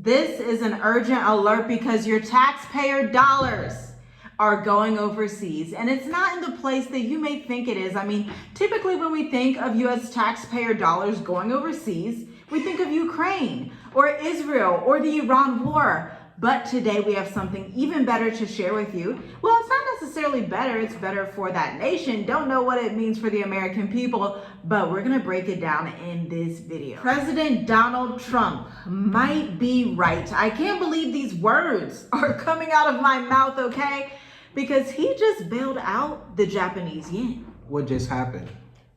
This is an urgent alert because your taxpayer dollars are going overseas, and it's not in the place that you may think it is. I mean, typically when we think of US taxpayer dollars going overseas, we think of Ukraine or Israel or the Iran war. But today we have something even better to share with you. Well, it's not necessarily better, it's better for that nation. Don't know what it means for the American people, but we're gonna break it down in this video. President Donald Trump might be right. I can't believe these words are coming out of my mouth, okay? Because he just bailed out the Japanese yen. What just happened?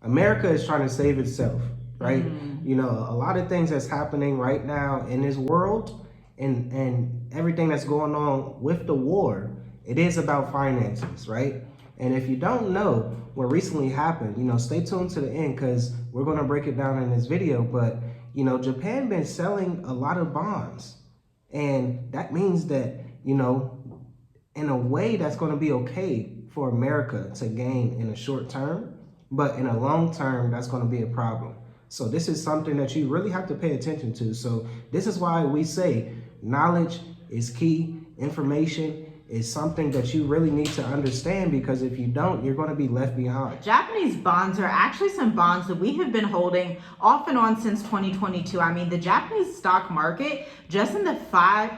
America is trying to save itself, right? You know, a lot of things that's happening right now in this world and everything that's going on with the war, it is about finances, right? And if you don't know what recently happened, you know, stay tuned to the end because we're going to break it down in this video. But, you know, Japan been selling a lot of bonds. And that means that, you know, in a way that's going to be okay for America to gain in a short term, but in a long term, that's going to be a problem. So this is something that you really have to pay attention to. So this is why we say knowledge is key. Information is something that you really need to understand, because if you don't, you're going to be left behind. Japanese bonds are actually some bonds that we have been holding off and on since 2022. I mean, the Japanese stock market just in the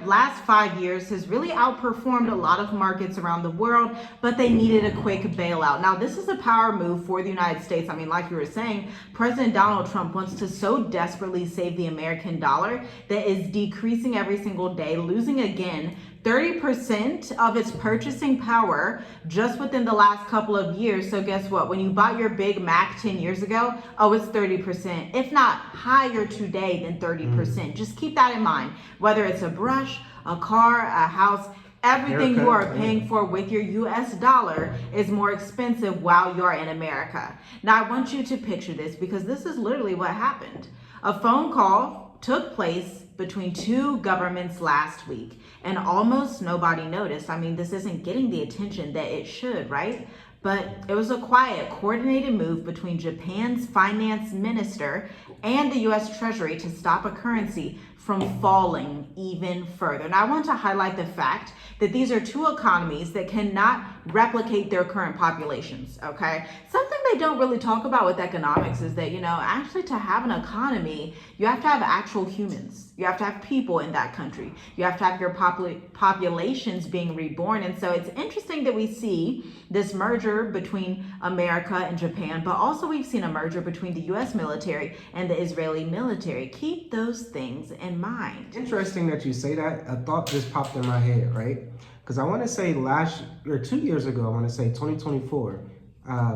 last 5 years has really outperformed a lot of markets around the world, but they needed a quick bailout. Now, this is a power move for the United States. I mean, like you were saying, President Donald Trump wants to so desperately save the American dollar that is decreasing every single day, losing again 30% of its purchasing power just within the last couple of years. So guess what? When you bought your Big Mac 10 years ago, oh, it's 30%, if not higher today than 30%. Just keep that in mind. Whether it's a brush, a car, a house, everything you are paying for with your US dollar is more expensive while you're in America. Now, I want you to picture this because this is literally what happened. A phone call took place between two governments last week, and almost nobody noticed. I mean, this isn't getting the attention that it should, right? But it was a quiet, coordinated move between Japan's finance minister and the US Treasury to stop a currency from falling even further. Now, I want to highlight the fact that these are two economies that cannot replicate their current populations, okay? Something they don't really talk about with economics is that, you know, actually to have an economy, you have to have actual humans. You have to have people in that country. You have to have your populations being reborn. And so it's interesting that we see this merger between America and Japan, but also we've seen a merger between the US military and the Israeli military. Keep those things in mind. Interesting that you say that. A thought just popped in my head, right? Because I want to say 2 years ago, I want to say 2024.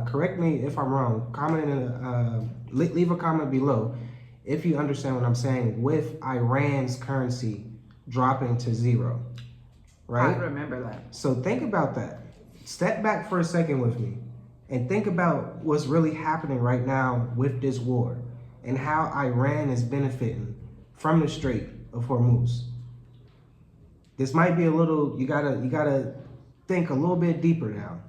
Correct me if I'm wrong. Comment leave a comment below if you understand what I'm saying, with Iran's currency dropping to zero, right? I remember that. So think about that. Step back for a second with me and think about what's really happening right now with this war and how Iran is benefiting from the Strait of Hormuz. This might be a little, you gotta think a little bit deeper now,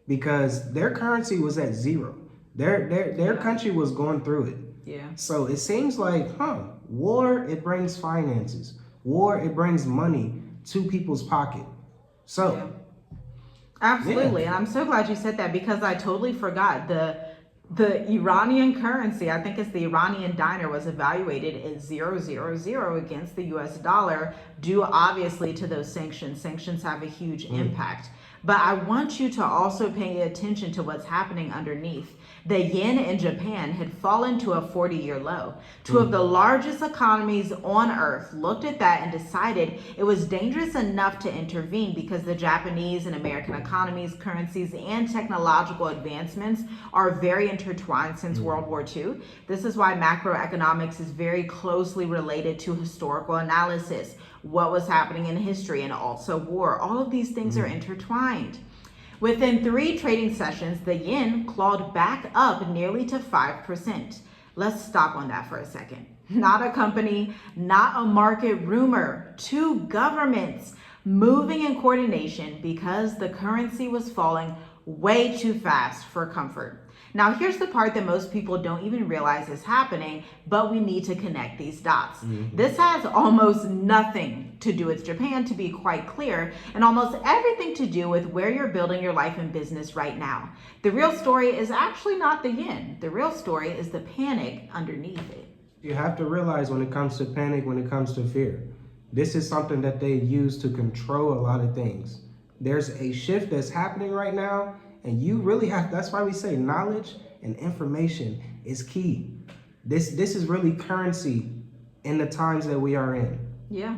because their currency was at zero. Their country was going through it. Yeah. So it seems like, war, it brings finances. War, it brings money to people's pocket. So. Yeah. Absolutely. Yeah. And I'm so glad you said that, because I totally forgot the Iranian currency, I think it's the Iranian dinar, was evaluated at 0.000 against the US dollar, due obviously to those sanctions. Sanctions have a huge impact. But I want you to also pay attention to what's happening underneath. The yen in Japan had fallen to a 40-year low. Two of the largest economies on earth looked at that and decided it was dangerous enough to intervene, because the Japanese and American economies, currencies, and technological advancements are very intertwined since World War II. This is why macroeconomics is very closely related to historical analysis, what was happening in history, and also war. All of these things are intertwined. Within 3 trading sessions, the yen clawed back up nearly to 5%. Let's stop on that for a second. Not a company, not a market rumor. 2 governments moving in coordination because the currency was falling way too fast for comfort. Now, here's the part that most people don't even realize is happening, but we need to connect these dots. This has almost nothing to do with Japan, to be quite clear, and almost everything to do with where you're building your life and business right now. The real story is actually not the yen. The real story is the panic underneath it. You have to realize when it comes to panic, when it comes to fear, this is something that they use to control a lot of things. There's a shift that's happening right now, and you really have, that's why we say knowledge and information is key. This is really currency in the times that we are in. Yeah.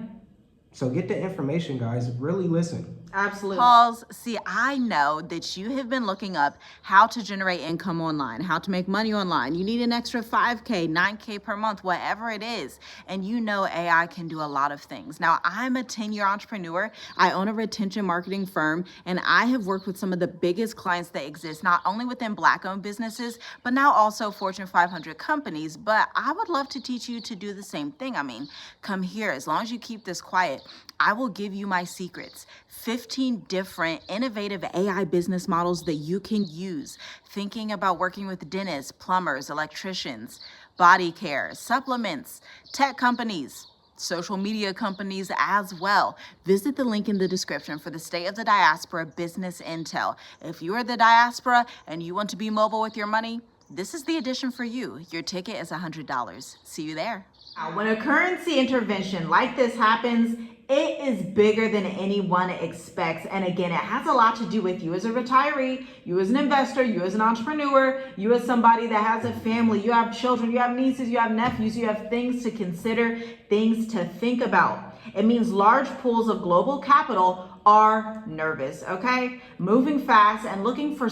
So get the information, guys. Really listen. Absolutely. Pause. See, I know that you have been looking up how to generate income online, how to make money online. You need an extra 5K, 9K per month, whatever it is. And you know AI can do a lot of things. Now, I'm a 10-year entrepreneur. I own a retention marketing firm, and I have worked with some of the biggest clients that exist, not only within Black-owned businesses, but now also Fortune 500 companies. But I would love to teach you to do the same thing. I mean, come here. As long as you keep this quiet, I will give you my secrets. 15 different innovative AI business models that you can use. Thinking about working with dentists, plumbers, electricians, body care, supplements, tech companies, social media companies as well. Visit the link in the description for the State of the Diaspora Business Intel. If you are the diaspora and you want to be mobile with your money, this is the edition for you. Your ticket is $100. See you there. When a currency intervention like this happens, it is bigger than anyone expects. And again, it has a lot to do with you as a retiree, you as an investor, you as an entrepreneur, you as somebody that has a family, you have children, you have nieces, you have nephews, you have things to consider, things to think about. It means large pools of global capital are nervous, okay? Moving fast and looking for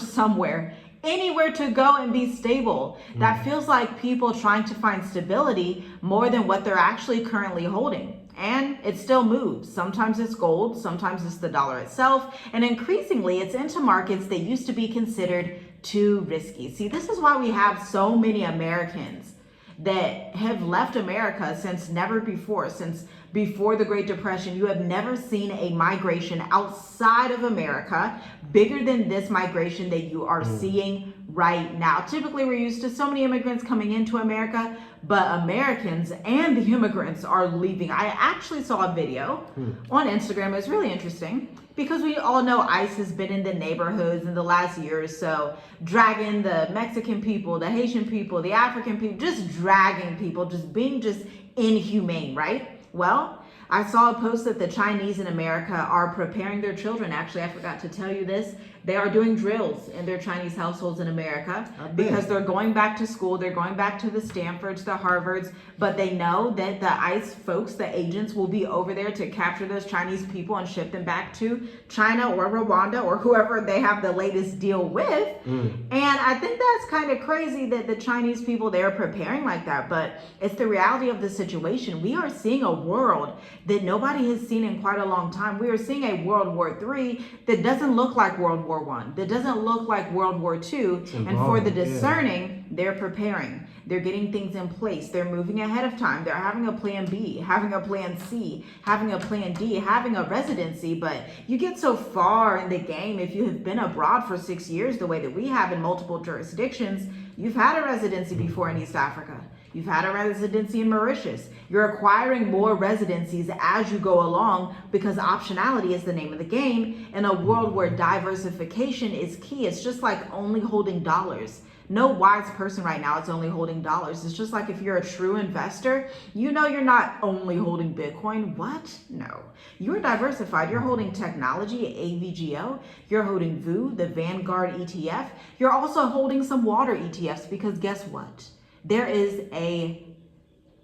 anywhere to go and be stable. That feels like people trying to find stability more than what they're actually currently holding. And it still moves. Sometimes it's gold, sometimes it's the dollar itself, and increasingly it's into markets that used to be considered too risky. See, this is why we have so many Americans that have left America since never before, since before the Great Depression. You have never seen a migration outside of America bigger than this migration that you are seeing right now. Typically, we're used to so many immigrants coming into America, but Americans and the immigrants are leaving. I actually saw a video on Instagram. It was really interesting because we all know ICE has been in the neighborhoods in the last year or so, dragging the Mexican people, the Haitian people, the African people, just dragging people, just being just inhumane, right? Well, I saw a post that the Chinese in America are preparing their children. Actually, I forgot to tell you this. They are doing drills in their Chinese households in America because they're going back to school. They're going back to the Stanfords, the Harvards, but they know that the ICE folks, the agents, will be over there to capture those Chinese people and ship them back to China or Rwanda or whoever they have the latest deal with. And I think that's kind of crazy that the Chinese people, they're preparing like that, but it's the reality of the situation. We are seeing a world that nobody has seen in quite a long time. We are seeing a World War III that doesn't look like World War I, that doesn't look like World War II. And for the discerning, they're preparing. They're getting things in place. They're moving ahead of time. They're having a plan B, having a plan C, having a plan D, having a residency. But you get so far in the game if you have been abroad for 6 years the way that we have in multiple jurisdictions. You've had a residency before in East Africa. You've had a residency in Mauritius. You're acquiring more residencies as you go along because optionality is the name of the game in a world where diversification is key. It's just like only holding dollars. No wise person right now is only holding dollars. It's just like if you're a true investor, you know you're not only holding Bitcoin. What? No. You're diversified. You're holding technology, AVGO. You're holding VU, the Vanguard ETF. You're also holding some water ETFs because guess what? There is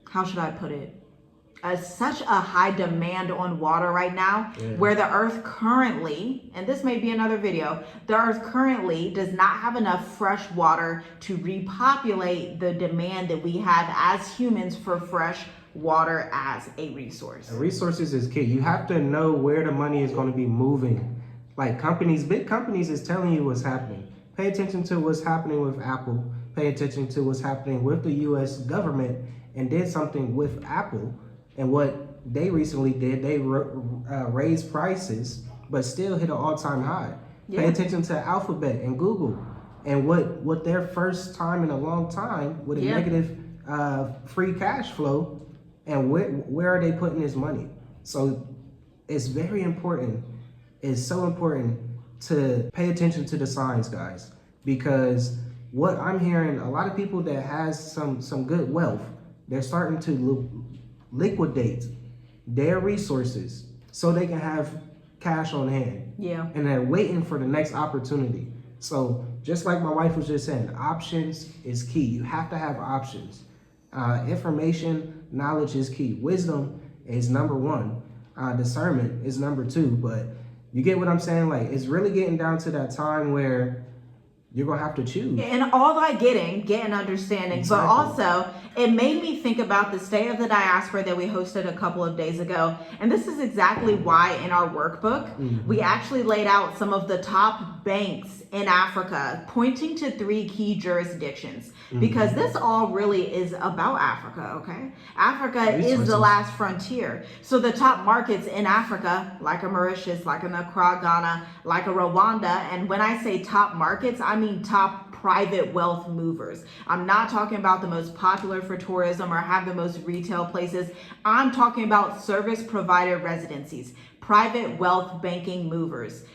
how should I put it? Such a high demand on water right now where the earth currently, and this may be another video, the earth currently does not have enough fresh water to repopulate the demand that we have as humans for fresh water as a resource. Resources is key. You have to know where the money is going to be moving. Like companies, big companies is telling you what's happening. Pay attention to what's happening with Apple. Pay attention to what's happening with the US government and did something with Apple. And what they recently did, they raised prices, but still hit an all-time high. Pay attention to Alphabet and Google. And what their first time in a long time with a negative free cash flow, and where are they putting this money? So it's very important. It's so important to pay attention to the signs, guys, because what I'm hearing, a lot of people that has some good wealth, they're starting to liquidate their resources so they can have cash on hand. Yeah. And they're waiting for the next opportunity. So just like my wife was just saying, options is key. You have to have options. Information, knowledge is key. Wisdom is number one. Discernment is number two. But you get what I'm saying? Like, it's really getting down to that time where you're gonna have to choose. And all that getting understanding, Exactly. but also it made me think about the State of the Diaspora that we hosted a couple of days ago. And this is exactly why in our workbook, we actually laid out some of the top banks in Africa, pointing to 3 key jurisdictions, because this all really is about Africa, okay? Africa is the last frontier. So the top markets in Africa, like a Mauritius, like an Accra, Ghana, like a Rwanda, and when I say top markets, I mean top private wealth movers. I'm not talking about the most popular for tourism or have the most retail places. I'm talking about service provider residencies, private wealth banking movers.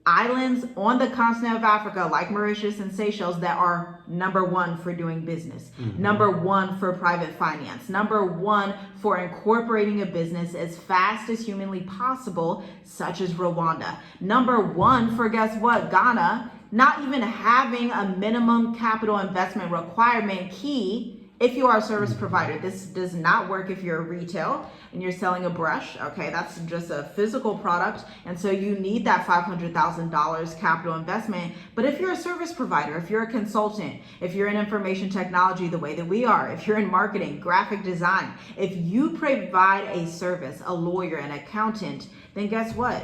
Islands on the continent of Africa, like Mauritius and Seychelles, that are number 1 for doing business, number 1 for private finance, number 1 for incorporating a business as fast as humanly possible, such as Rwanda. Number 1 for, guess what, Ghana, not even having a minimum capital investment requirement, key if you are a service provider. This does not work if you're a retail and you're selling a brush. Okay, that's just a physical product, and so you need that $500,000 capital investment. But if you're a service provider, if you're a consultant, if you're in information technology the way that we are, if you're in marketing, graphic design, if you provide a service, a lawyer, an accountant, then guess what?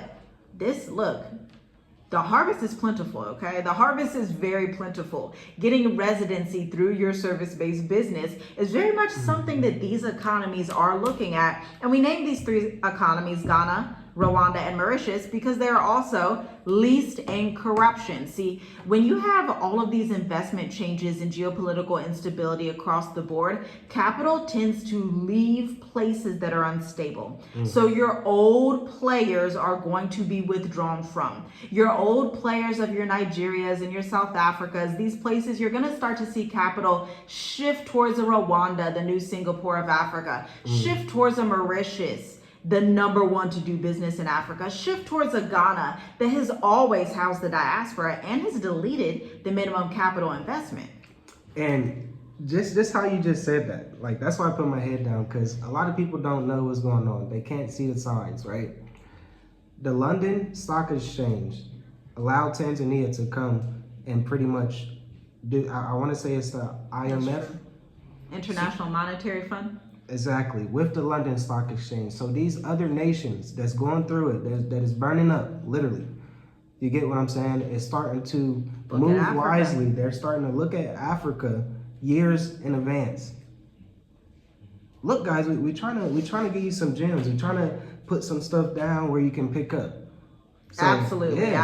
The harvest is plentiful, okay? The harvest is very plentiful. Getting residency through your service-based business is very much something that these economies are looking at. And we named these 3 economies, Ghana, Rwanda, and Mauritius, because they are also least in corruption. See, when you have all of these investment changes and geopolitical instability across the board, capital tends to leave places that are unstable. So your old players are going to be withdrawn from. Your old players of your Nigerias and your South Africas, these places, you're going to start to see capital shift towards a Rwanda, the new Singapore of Africa, shift towards a Mauritius, the number 1 to do business in Africa, shift towards a Ghana that has always housed the diaspora and has deleted the minimum capital investment. And just how you just said that, like, that's why I put my head down, because a lot of people don't know what's going on. They can't see the signs, right? The London Stock Exchange allowed Tanzania to come and pretty much do, I want to say it's the IMF. International Monetary Fund. Exactly, with the London Stock Exchange. So these other nations that's going through it, that is burning up, literally. You get what I'm saying? It's starting to move wisely. They're starting to look at Africa years in advance. Look, guys, we're trying to give you some gems. We're trying to put some stuff down where you can pick up. So, Absolutely.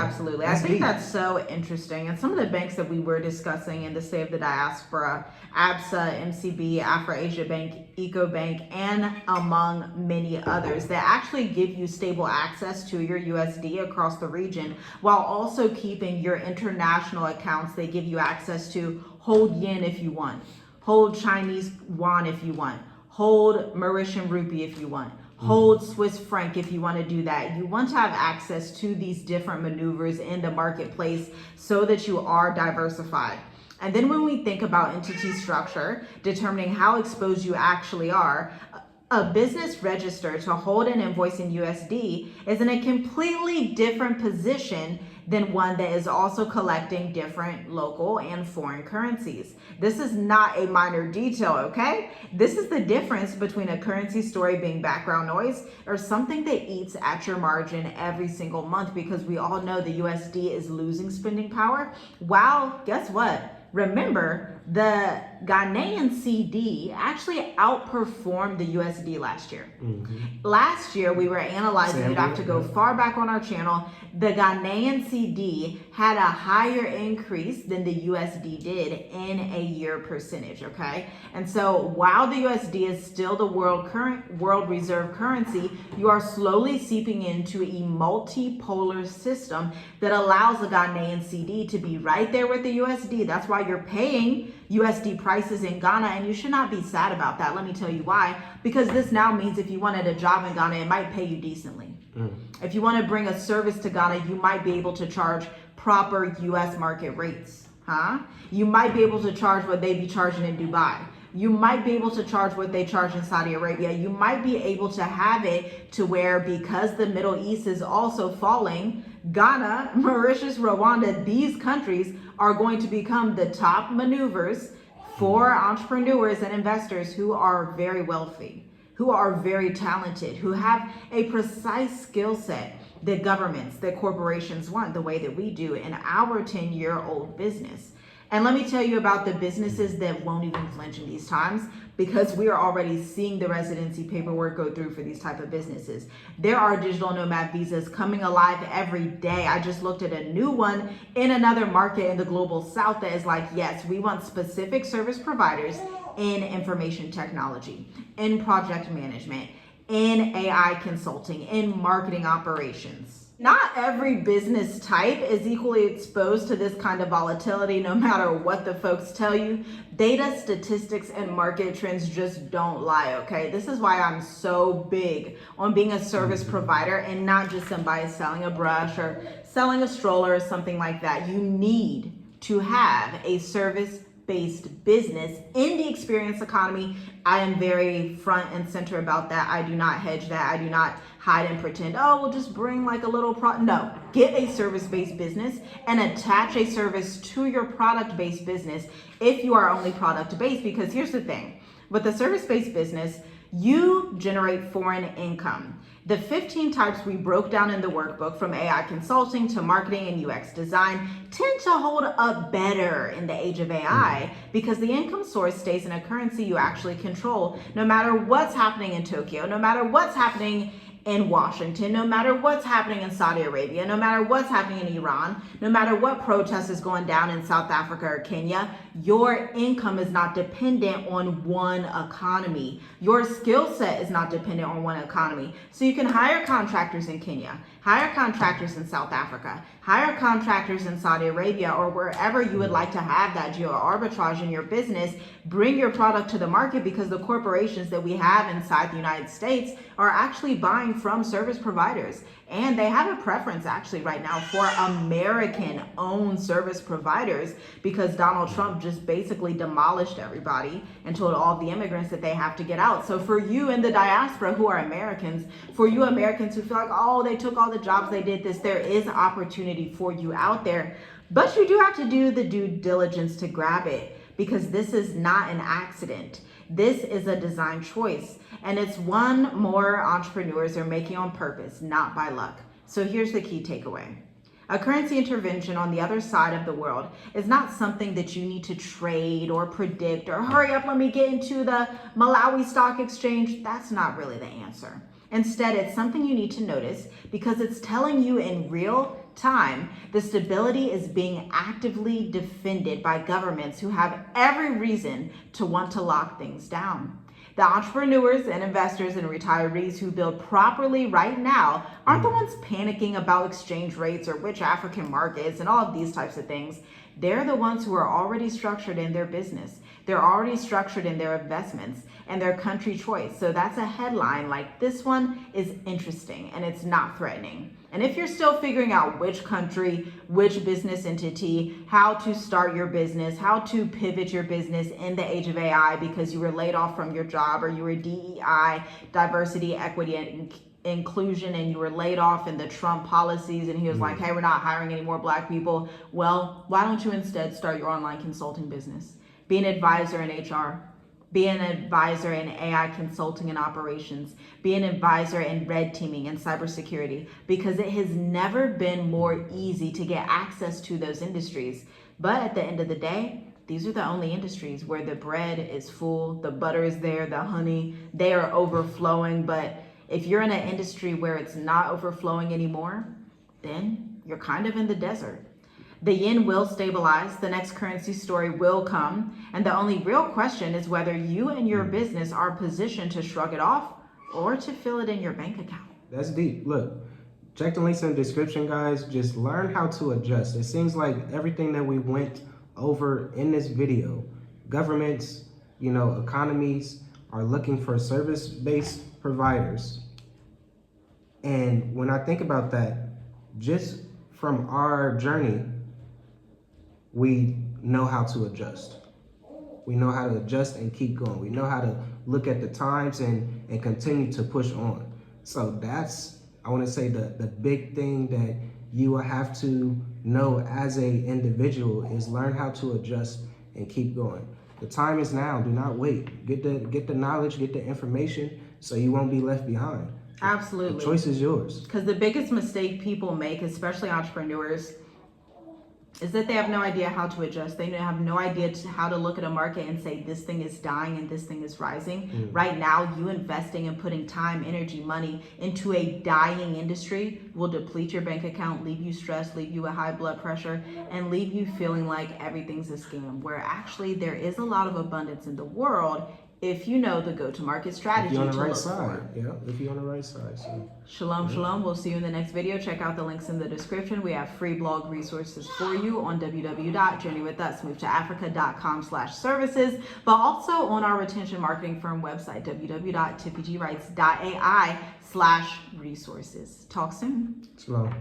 I think deep. that's so interesting. And some of the banks that we were discussing in the State of the Diaspora, ABSA, MCB, Afro-Asia Bank, EcoBank, and among many others that actually give you stable access to your USD across the region, while also keeping your international accounts. They give you access to hold yen if you want, hold Chinese yuan if you want, hold Mauritian rupee if you want, hold Swiss franc if you want to do that. You want to have access to these different maneuvers in the marketplace so that you are diversified. And then when we think about entity structure, determining how exposed you actually are, a business register to hold an invoice in USD is in a completely different position than one that is also collecting different local and foreign currencies. This is not a minor detail, okay? This is the difference between a currency story being background noise or something that eats at your margin every single month, because we all know the USD is losing spending power. While, guess what? Remember, the Ghanaian CD actually outperformed the USD last year. Last year, we were analyzing, you'd have to go far back on our channel, the Ghanaian CD had a higher increase than the USD did in a year percentage, okay? And so while the USD is still the world reserve currency, you are slowly seeping into a multipolar system that allows the Ghanaian CD to be right there with the USD. That's why you're paying USD prices in Ghana, and you should not be sad about that. Let me tell you why. Because this now means if you wanted a job in Ghana, it might pay you decently. If you want to bring a service to Ghana, you might be able to charge proper US market rates. You might be able to charge what they be charging in Dubai. You might be able to charge what they charge in Saudi Arabia. You might be able to have it to where, because the Middle East is also falling, Ghana, Mauritius, Rwanda, these countries are going to become the top maneuvers for entrepreneurs and investors who are very wealthy, who are very talented, who have a precise skill set that governments, that corporations want, the way that we do in our 10-year-old business. And let me tell you about the businesses that won't even flinch in these times, because we are already seeing the residency paperwork go through for these type of businesses. There are digital nomad visas coming alive every day. I just looked at a new one in another market in the global south that is like, yes, we want specific service providers in information technology, in project management, in AI consulting, in marketing operations. Not every business type is equally exposed to this kind of volatility, no matter what the folks tell you. Data, statistics, and market trends just don't lie, okay? This is why I'm so big on being a service provider and not just somebody selling a brush or selling a stroller or something like that. You need to have a service-based business in the experience economy. I am very front and center about that. I do not hedge that. I do not hide and pretend, oh, we'll just bring like a little no, get a service-based business and attach a service to your product-based business if you are only product-based. Because here's the thing, with a service-based business, you generate foreign income. The 15 types we broke down in the workbook, from AI consulting to marketing and UX design, tend to hold up better in the age of AI because the income source stays in a currency you actually control, no matter what's happening in Tokyo, no matter what's happening in Washington, no matter what's happening in Saudi Arabia, no matter what's happening in Iran, no matter what protest is going down in South Africa or Kenya, your income is not dependent on one economy. Your skill set is not dependent on one economy. So you can hire contractors in Kenya, hire contractors in South Africa, hire contractors in Saudi Arabia, or wherever you would like to have that geo arbitrage in your business. Bring your product to the market, because the corporations that we have inside the United States are actually buying from service providers. And they have a preference actually right now for American-owned service providers, because Donald Trump just basically demolished everybody and told all the immigrants that they have to get out. So for you in the diaspora who are Americans, for you Americans who feel like, oh, they took all the jobs, they did this, there is opportunity for you out there. But you do have to do the due diligence to grab it, because this is not an accident. This is a design choice, and it's one more entrepreneurs are making on purpose, not by luck. So here's the key takeaway. A currency intervention on the other side of the world is not something that you need to trade or predict or hurry up, let me get into the Malawi stock exchange. That's not really the answer. Instead, it's something you need to notice, because it's telling you in real time the stability is being actively defended by governments who have every reason to want to lock things down. The entrepreneurs and investors and retirees who build properly right now aren't the ones panicking about exchange rates or which African markets and all of these types of things. They're the ones who are already structured in their business. They're already structured in their investments and their country choice. So that's a headline like this one is interesting and it's not threatening. And if you're still figuring out which country, which business entity, how to start your business, how to pivot your business in the age of AI because you were laid off from your job, or you were DEI, diversity, equity, and inclusion, and you were laid off in the Trump policies, and he was like, hey, we're not hiring any more Black people. Well, why don't you instead start your online consulting business? Be an advisor in HR. Be an advisor in AI consulting and operations. Be an advisor in red teaming and cybersecurity, because it has never been more easy to get access to those industries. But at the end of the day, these are the only industries where the bread is full, the butter is there, the honey, they are overflowing. But if you're in an industry where it's not overflowing anymore, then you're kind of in the desert. The yen will stabilize, the next currency story will come, and the only real question is whether you and your business are positioned to shrug it off or to fill it in your bank account. That's deep. Look, check the links in the description, guys. Just learn how to adjust. It seems like everything that we went over in this video, governments, economies are looking for service-based providers. And when I think about that, just from our journey, we know how to adjust. We know how to adjust and keep going. We know how to look at the times and continue to push on. So that's, I want to say, the big thing that you will have to know as a individual is learn how to adjust and keep going. The time is now. Do not wait. Get the knowledge, get the information, so you won't be left behind. Absolutely. The choice is yours. Because the biggest mistake people make, especially entrepreneurs, is that they have no idea how to adjust. They have no idea how to look at a market and say this thing is dying and this thing is rising. Right now, you investing and putting time, energy, money into a dying industry will deplete your bank account, leave you stressed, leave you with high blood pressure, and leave you feeling like everything's a scam, where actually there is a lot of abundance in the world if you know the go-to-market strategy. If you're on the to right look side, for. yeah. If you're on the right side. So. Shalom, shalom. We'll see you in the next video. Check out the links in the description. We have free blog resources for you on www.journeywithus.movetofafrica.com/services, but also on our retention marketing firm website, www.tiffygrights.ai/resources. Talk soon. Shalom.